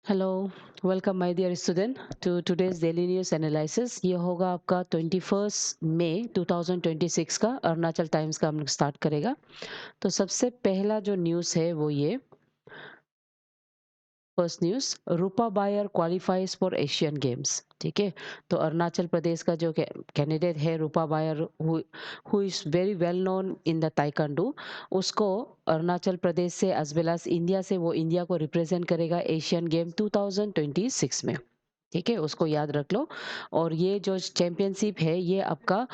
Hello, welcome my dear student to today's daily news analysis. ये होगा आपका 21 मई 2026 का अरुणाचल टाइम्स का हम लोग स्टार्ट करेगा। तो सबसे पहला जो न्यूज़ है वो ये first news, Rupa Bayor qualifies for Asian Games. ठीक है, तो अरुणाचल प्रदेश का जो कैंडिडेट है Rupa Bayor, who is very well known in the taekwondo, उसको अरुणाचल प्रदेश से एज वेल एज इंडिया से वो इंडिया को रिप्रेजेंट करेगा एशियन गेम 2026 में। ठीक है, उसको याद रख लो। और ये जो चैंपियनशिप है ये आपका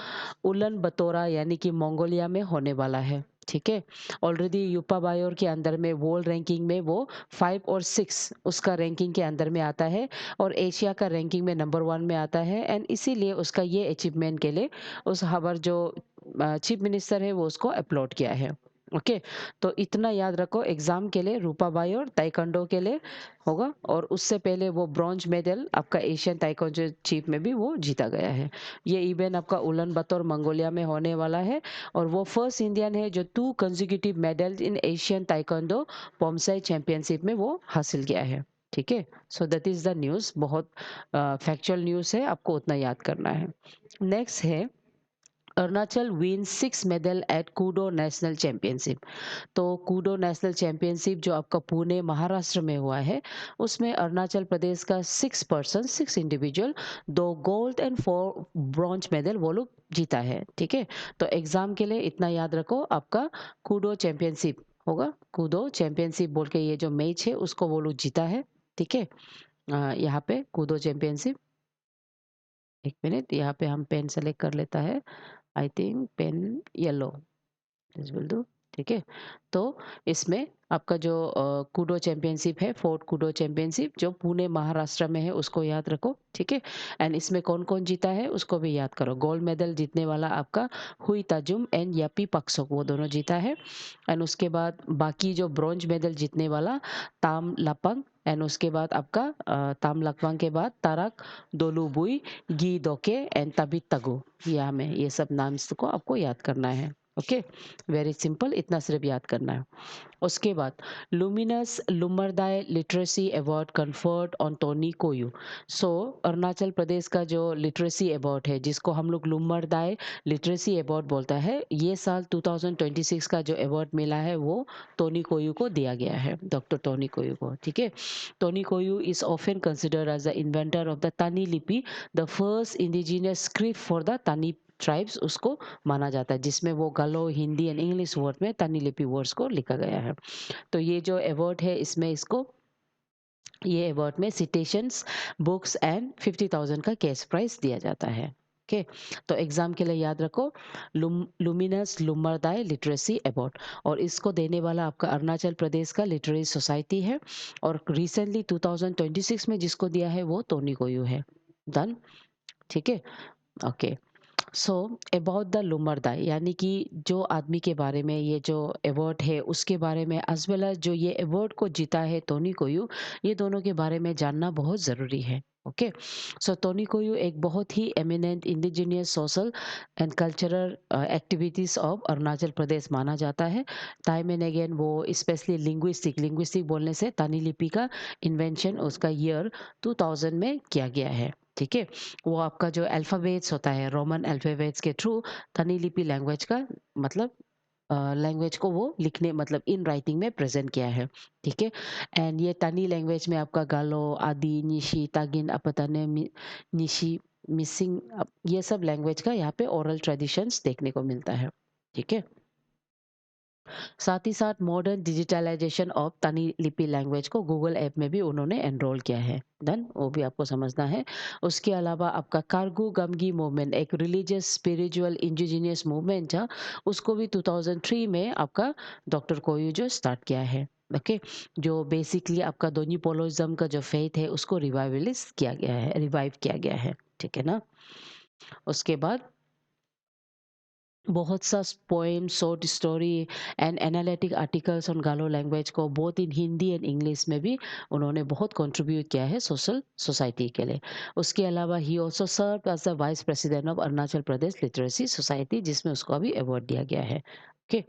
उलन बतौरा यानी कि मंगोलिया में होने वाला है। ठीक है, ऑलरेडी यूपा बायोर के अंदर में वर्ल्ड रैंकिंग में वो 5 और 6 उसका रैंकिंग के अंदर में आता है, और एशिया का रैंकिंग में नंबर 1 में आता है। एंड इसीलिए उसका ये अचीवमेंट के लिए उस हमार जो चीफ मिनिस्टर है वो उसको अपलॉड किया है। ओके, तो इतना याद रखो एग्जाम के लिए, रूपा बाई और ताइक्वांडो के लिए होगा। और उससे पहले वो ब्रॉन्ज मेडल आपका एशियन ताइक्वांडो चीफ में भी वो जीता गया है। ये इवेंट आपका उलन बतौर मंगोलिया में होने वाला है, और वो फर्स्ट इंडियन है जो 2 consecutive medal in Asian taekwondo poomsae championship में वो हासिल किया है। ठीक है, so that is the news. बहुत फैक्चुअल न्यूज़ है, आपको उतना याद करना है। नेक्स्ट है, Arunachal win 6 medal at kudo national championship. तो कूडो नेशनल चैंपियनशिप जो आपका पुणे महाराष्ट्र में हुआ है, उसमें अरुणाचल प्रदेश का 6 individual 2 gold and 4 bronze medal वो लोग जीता है। ठीक है, तो एग्जाम के लिए इतना याद रखो, आपका कूडो चैंपियनशिप होगा। कूडो चैंपियनशिप बोल के ये जो मैच है उसको वो लोग जीता है। ठीक है, यहाँ पे कूडो चैंपियनशिप, एक मिनट यहाँ पे हम पेन सेलेक्ट कर लेता है। I think pen yellow this will do. ठीक है, तो इसमें आपका जो कूडो चैंपियनशिप है, फोर्थ कूडो चैंपियनशिप जो पुणे महाराष्ट्र में है, उसको याद रखो। ठीक है, एंड इसमें कौन कौन जीता है उसको भी याद करो। गोल्ड मेडल जीतने वाला आपका हुई ताजुम एंड यापी पक्सोक, वो दोनों जीता है। एंड उसके बाद बाकी जो ब्रॉन्ज मेडल जीतने वाला ताम लापंग, एंड उसके बाद आपका ताम लापंग के बाद तारक दोलुबुई, गी दोके एंड तबित तगु। यहाँ में ये सब नाम को आपको याद करना है। ओके, वेरी सिंपल, इतना सिर्फ याद करना है। उसके बाद luminous Lummer Dai literacy award conferred on Tony Koyu. So Arunachal Pradesh का जो लिटरेसी अवार्ड है, जिसको हम लोग लुमरदाय लिटरेसी अवार्ड बोलता है, ये साल 2026 का जो अवार्ड मिला है वो टोनी कोयू को दिया गया है, डॉक्टर टोनी कोयू को। ठीक है, Tony Koyu is often considered as the inventor of the Tani Lipi, the first indigenous script for the Tani tribes उसको माना जाता है, जिसमें वो गलो हिंदी एंड इंग्लिश वर्ड में तानी लिपि वर्ड्स को लिखा गया है। तो ये जो अवार्ड है इसमें इसको, ये अवार्ड में सिटेशंस, बुक्स एंड 50,000 का कैश प्राइज दिया जाता है। ओके, तो एग्जाम के लिए याद रखो, लुमिनस लुमरदाय लिटरेसी अवार्ड, और इसको देने वाला आपका अरुणाचल प्रदेश का लिटरेरी सोसाइटी है। और रिसेंटली 2026 में जिसको दिया है वो टोनी कोयू है। डन। ठीक है, ओके। सो अबाउट द लुमरदाई, यानी कि जो आदमी के बारे में ये जो अवार्ड है उसके बारे में, एज वेल एज जो ये अवार्ड को जीता है टोनी कोयू, ये दोनों के बारे में जानना बहुत ज़रूरी है। ओके, सो टोनी कोयू एक बहुत ही eminent indigenous social and cultural activities of Arunachal Pradesh माना जाता है। टाइम एंड अगेन वो स्पेशली लिंग्विस्टिक बोलने से तानी लिपि का इन्वेंशन उसका ईयर 2000 में किया गया है। ठीक है, वो आपका जो अल्फ़ाबेट्स होता है, रोमन अल्फ़ाबेट्स के थ्रू तनी लिपि लैंग्वेज का मतलब लैंग्वेज को वो लिखने मतलब इन राइटिंग में प्रेजेंट किया है। ठीक है, एंड ये तनी लैंग्वेज में आपका गालो आदि निशी तागिन अपतने निशी मिसिंग, ये सब लैंग्वेज का यहाँ पे ओरल ट्रेडिशंस देखने को मिलता है। ठीक है, साथ ही साथ मॉडर्न डिजिटलाइजेशन ऑफ तनी लिपि लैंग्वेज को गूगल ऐप में भी उन्होंने एनरोल किया है। डन, वो भी आपको समझना है। उसके अलावा आपका कारगू गमगी मूवमेंट एक रिलीजियस स्पिरिचुअल इंडिजिनियस मूवमेंट था, उसको भी 2003 में आपका डॉक्टर कोयू जो स्टार्ट किया है। ओके, जो बेसिकली आपका दोनी पोलोइज्म का जो फेथ है उसको रिवाइवलिस्ट किया गया है, रिवाइव किया गया है। ठीक है ना। उसके बाद बहुत सा poem, short story and analytic articles on गालो लैंग्वेज को both in Hindi and English में भी उन्होंने बहुत कंट्रीब्यूट किया है सोशल सोसाइटी के लिए। उसके अलावा he also serve as the vice president of Arunachal Pradesh literacy society, जिसमें उसको अभी अवार्ड दिया गया है। ओके,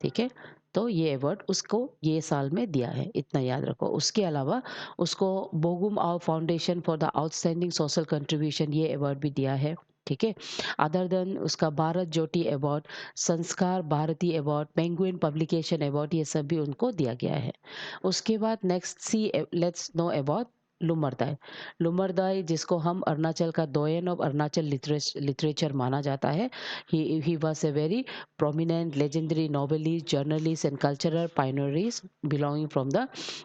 ठीक है। तो ये अवार्ड उसको ये साल में दिया है, इतना याद रखो। उसके अलावा उसको बोगुम आव foundation for the outstanding social contribution ये अवार्ड भी दिया है, ठीक है। अदर देन उसका Bharat Jyoti award, Sanskar Bharati award, penguin publication award, ये सब भी उनको दिया गया है। उसके बाद next see let's know about Lummer Dai. Lummer Dai जिसको हम अरुणाचल का दोयन ऑफ अरुणाचल लिटरेचर माना जाता है। He was a very prominent legendary novelist, journalist and cultural pioneers belonging from the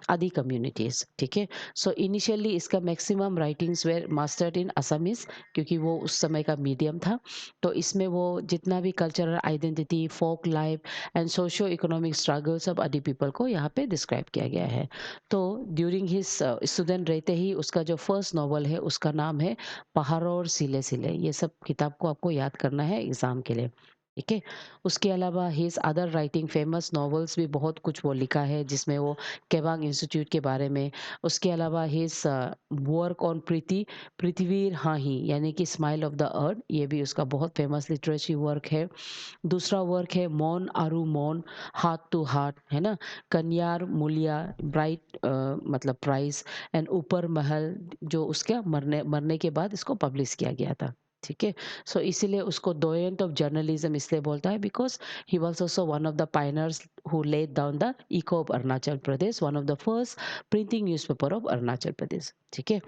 आदि communities, ठीक है। सो इनिशियली इसका maximum writings were mastered in Assamese, क्योंकि वो उस समय का मीडियम था। तो इसमें वो जितना भी cultural identity, folk life and socio economic struggles of Adi people को यहाँ पे डिस्क्राइब किया गया है। तो ड्यूरिंग हिज स्टूडेंट रहते ही उसका जो फर्स्ट नॉवल है उसका नाम है पहाड़ों और सिले सिले। ये सब किताब को आपको याद करना है एग्जाम के लिए, ठीक है। उसके अलावा his other writing famous novels भी बहुत कुछ वो लिखा है, जिसमें वो केबांग इंस्टीट्यूट के बारे में। उसके अलावा हिज वर्क ऑन पृथ्वीर हाही यानी कि स्माइल ऑफ द अर्थ, ये भी उसका बहुत फेमस लिटरेचर वर्क है। दूसरा वर्क है मौन आरू मौन, हार्ट टू हार्ट, है ना। कन्यार मूलिया ब्राइट मतलब प्राइज एंड ऊपर महल, जो उसके मरने मरने के बाद इसको पब्लिश किया गया था, ठीक है। सो इसीलिए उसको डोयेंट ऑफ जर्नलिज्म इसलिए बोलता है, because he was also one of the pioneers who laid down the Echo of Arunachal Pradesh, one of the first printing newspaper of Arunachal Pradesh, ठीक है।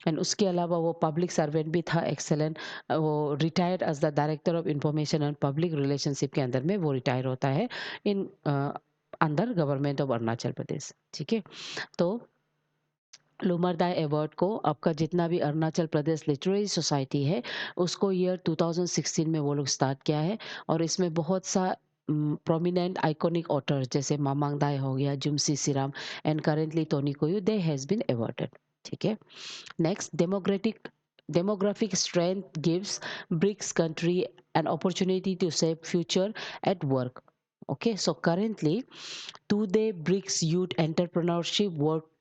एंड उसके अलावा वो पब्लिक सर्वेंट भी था, एक्सेलेंट। वो retired as the director of information and public relationship के अंदर में वो रिटायर होता है in under government of Arunachal Pradesh, ठीक है। तो लुमरदाई अवार्ड को आपका जितना भी अरुणाचल प्रदेश लिटरेरी सोसाइटी है उसको ईयर 2016 में वो लोग स्टार्ट किया है। और इसमें बहुत सा प्रोमिनेंट आइकॉनिक ऑथर जैसे मामांग दाई हो गया, Jumsi Siram and currently Tony Koyu, they has been awarded, ठीक है। Next, demographic strength gives BRICS country an opportunity to shape future at work. Okay, so currently today BRICS youth entrepreneurship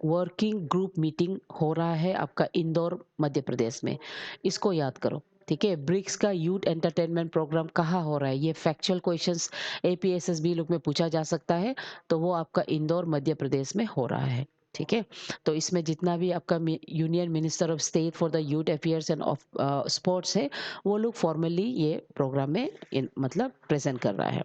working group meeting हो रहा है आपका इंदौर मध्य प्रदेश में। इसको याद करो, ठीक है। ब्रिक्स का यूथ एंटरटेनमेंट प्रोग्राम कहाँ हो रहा है, ये फैक्चुअल क्वेश्चंस एपीएसएसबी लोग में पूछा जा सकता है। तो वो आपका इंदौर मध्य प्रदेश में हो रहा है, ठीक है। तो इसमें जितना भी आपका union minister of state for the youth affairs end of sports है, वो लोग फॉर्मली ये प्रोग्राम में मतलब प्रेजेंट कर रहा है।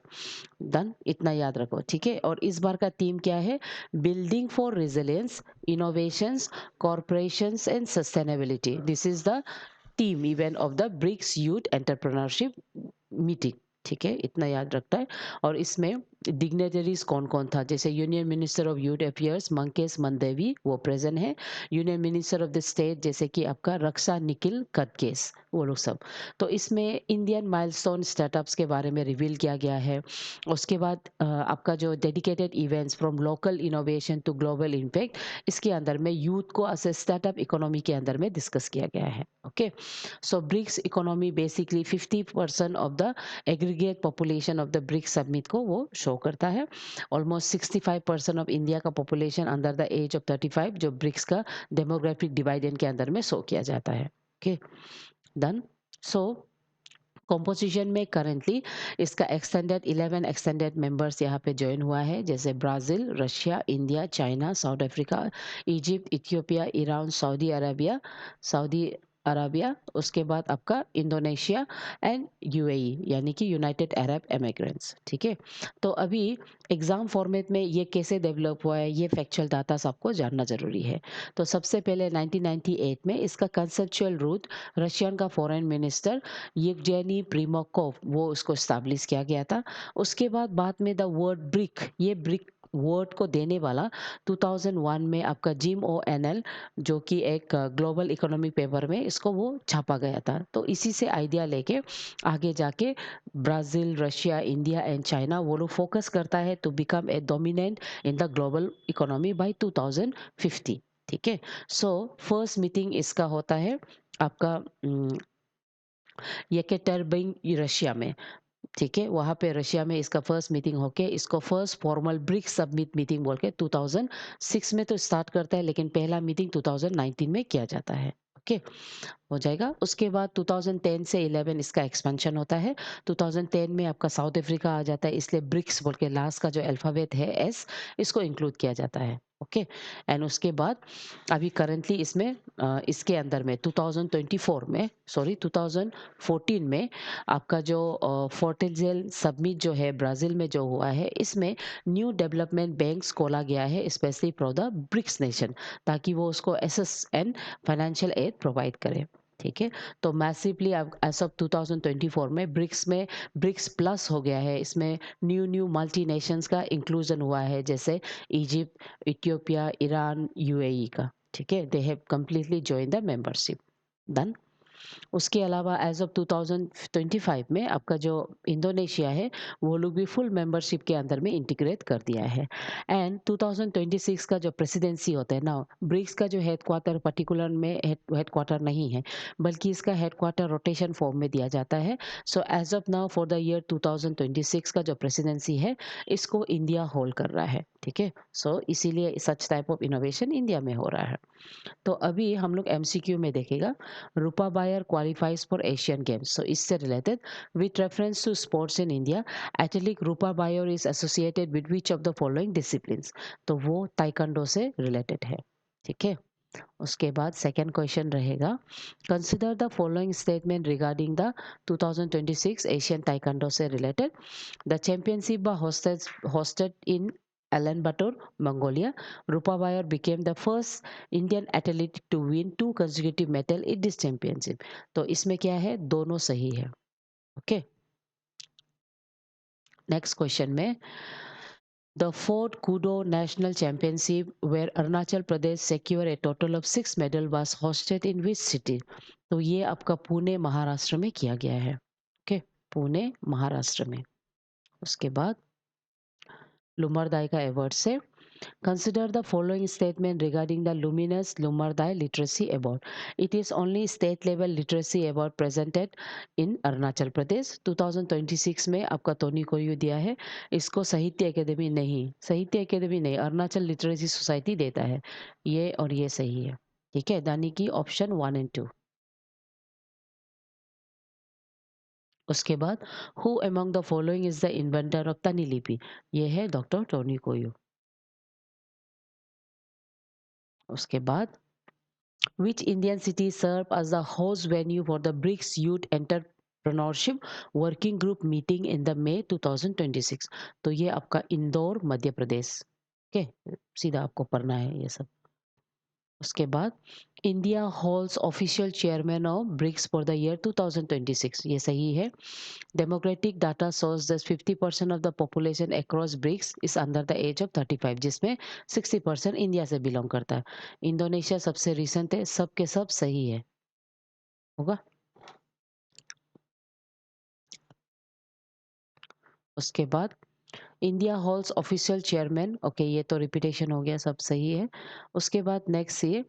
डन, इतना याद रखो, ठीक है। और इस बार का थीम क्या है, building for resilience, innovations, corporations and sustainability. This is the team event of the BRICS youth entrepreneurship meeting, ठीक है, इतना याद रखता है। और इसमें डिग्नेटरीज कौन कौन था, जैसे union minister of youth affairs मंकेश मंदेवी वो प्रेजेंट है। Union minister of the state जैसे कि आपका रक्षा निखिल कटकेस, वो लोग सब। तो इसमें इंडियन माइलस्टोन स्टार्टअप्स के बारे में रिवील किया गया है। उसके बाद आपका जो dedicated events from local innovation to global impact, इसके अंदर में यूथ को एज ए स्टार्टअप इकोनॉमी के अंदर में डिस्कस किया गया है। Okay, so BRICS economy basically 50% of the aggregate population of the BRICS summit को वो शो करता है। ऑलमोस्ट 65% ऑफ इंडिया का population under the age of 35 जो ब्रिक्स का डेमोग्राफिक डिवाइडेंड के अंदर में शो किया जाता है। Okay, done. सो कॉम्पोजिशन में करेंटली इसका एक्सटेंडेड 11 एक्सटेंडेड मेंबर्स यहाँ पे ज्वाइन हुआ है, जैसे Brazil, Russia, India, China, South Africa, Egypt, Ethiopia, Iran, Saudi Arabia, उसके बाद आपका इंडोनेशिया एंड यूएई यानी कि यूनाइटेड अरब एमिरेट्स, ठीक है। तो अभी एग्जाम फॉर्मेट में ये कैसे डेवलप हुआ है, ये फैक्चुअल डाटा सबको जानना जरूरी है। तो सबसे पहले 1998 में इसका कंसेप्चुअल रूट रशियन का फॉरेन मिनिस्टर येवजेनी प्रिमोकोव वो उसको स्टैब्लिश किया गया था। उसके बाद में द वर्ड ब्रिक, ये ब्रिक वर्ड को देने वाला 2001 में आपका जिम ओ एन एल जो कि एक ग्लोबल इकोनॉमिक पेपर में इसको वो छापा गया था। तो इसी से आइडिया लेके आगे जाके Brazil, Russia, India and China वो लोग फोकस करता है to become a dominant in the global economy by 2050, ठीक है। सो फर्स्ट मीटिंग इसका होता है आपका येकेटेरिनबर्ग रशिया में, ठीक है। वहां पे रशिया में इसका फर्स्ट मीटिंग होके इसको first formal BRICS summit meeting बोल के 2006 में तो स्टार्ट करता है, लेकिन पहला मीटिंग 2019 में किया जाता है। ओके, हो जाएगा। उसके बाद 2010 से 11 इसका एक्सपेंशन होता है। 2010 में आपका साउथ अफ्रीका आ जाता है, इसलिए ब्रिक्स बोल के लास्ट का जो अल्फ़ाबेट है एस, इसको इंक्लूड किया जाता है। ओके, एंड उसके बाद अभी करंटली इसमें इसके अंदर में 2024 में, सॉरी 2014 में आपका जो फोर्टिज़ेल समिट जो है ब्राज़ील में जो हुआ है, इसमें न्यू डेवलपमेंट बैंक्स खोला गया है specially for the BRICS nation, ताकि वो उसको access and financial aid provide करे। ठीक है, तो मैसिवली अब एज ऑफ 2024 में ब्रिक्स प्लस हो गया है। इसमें न्यू न्यू मल्टी नेशंस का इंक्लूजन हुआ है, जैसे इजिप्ट, इथियोपिया, ईरान, यूएई का। ठीक है, they have completely join the membership. Done. उसके अलावा एज ऑफ 2025 में आपका जो इंडोनेशिया है, वो लोग भी फुल मेंबरशिप के अंदर में इंटीग्रेट कर दिया है। एंड 2026 का जो प्रेसिडेंसी होता है ना, ब्रिक्स का जो हेडक्वार्टर पर्टिकुलर में हेडक्वार्टर नहीं है, बल्कि इसका हेडक्वार्टर रोटेशन फॉर्म में दिया जाता है। So as of now for the year 2026 का जो प्रेसिडेंसी है, इसको इंडिया होल्ड कर रहा है। ठीक है, सो इसीलिए such type of innovation India में हो रहा है। तो अभी हम लोग एमसीक्यू में देखेगा, Rupa Bayor qualifies for Asian Games. So इससे related, with reference to sports in India, athlete Rupa Bayor is associated with which of the following disciplines. तो वो ताइक्वांडो से रिलेटेड है। ठीक है, उसके बाद सेकंड क्वेश्चन रहेगा, consider the following statement regarding the 2026 Asian taekwondo से related. The championship was hosted in Ulaanbaatar, Mongolia. Rupa Bayer became the first Indian athlete to win two consecutive medals in this championship. तो इसमें क्या है, दोनों सही है। Okay, next question में, the fourth Kudo National Championship where Arunachal Pradesh secured a total of 6 medals was hosted in which city? तो ये आपका पुणे महाराष्ट्र में किया गया है। ओके, पुणे महाराष्ट्र में। उसके बाद लुमरदाई का अवार्ड से, consider the following statement regarding the Luminous Lumardai Literacy Award. It is only state level literacy award presented in Arunachal Pradesh. 2026 में आपका टोनी को यू दिया है। इसको साहित्य अकेदमी नहीं, साहित्य अकेदमी नहीं, अरुणाचल लिटरेसी सोसाइटी देता है। ये और ये सही है। ठीक है, यानी कि ऑप्शन 1 एंड 2। उसके बाद, who among the following is the inventor of तनी लिपि? ये है डॉक्टर टोनी कोयू। उसके बाद, which Indian city served as the host venue for the BRICS Youth Entrepreneurship Working Group meeting in the May 2026? तो ये आपका इंदौर मध्य प्रदेश। ओके, सीधा आपको पढ़ना है ये सब। उसके बाद, India holds official chairman of BRICS for the year 2026, ये सही है। Democratic data shows that 50% of the population across BRICS is under the age of 35, जिसमें 60% इंडिया से बिलोंग करता है। इंडोनेशिया सबसे रिसेंट है, सब के सब सही है। होगा। उसके बाद, India halls official chairman, okay ये तो रिपीटेशन हो गया, सब सही है। उसके बाद नेक्स्ट ये,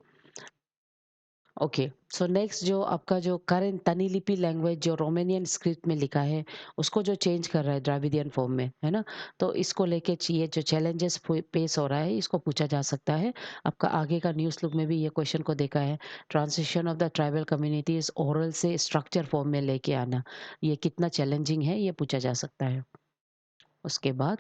ओके सो नेक्स्ट जो आपका जो करंट तनी लिपि लैंग्वेज जो रोमानियन स्क्रिप्ट में लिखा है, उसको जो चेंज कर रहा है द्राविडियन फॉर्म में, है ना, तो इसको लेके ये जो चैलेंजेस पेश हो रहा है, इसको पूछा जा सकता है। आपका आगे का न्यूज़ लुक में भी ये क्वेश्चन को देखा है, transition of the tribal communities oral से स्ट्रक्चर फॉर्म में लेके आना, ये कितना चैलेंजिंग है, ये पूछा जा सकता है। उसके बाद,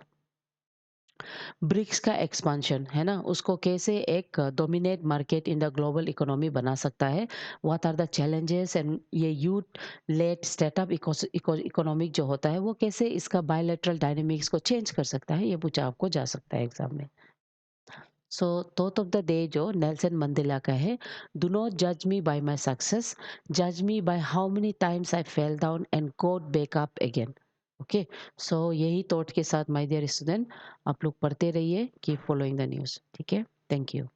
ब्रिक्स का एक्सपांशन है ना, उसको कैसे एक dominate market in the global economy बना सकता है, what are the challenges, and ये यूथ लेड स्टार्टअप इकोनॉमिक जो होता है, वो कैसे इसका बायलैटरल डायनेमिक्स को चेंज कर सकता है, ये पूछा आपको जा सकता है एग्जाम में। So thought of the day जो नेल्सन मंडेला का है, डू नॉट जज मी बाय माय सक्सेस, जज me by how many times I fell down and got back up again. Okay, so यही थॉट के साथ माय डियर स्टूडेंट, आप लोग पढ़ते रहिए, कीप फॉलोइंग द न्यूज़। ठीक है, थैंक यू।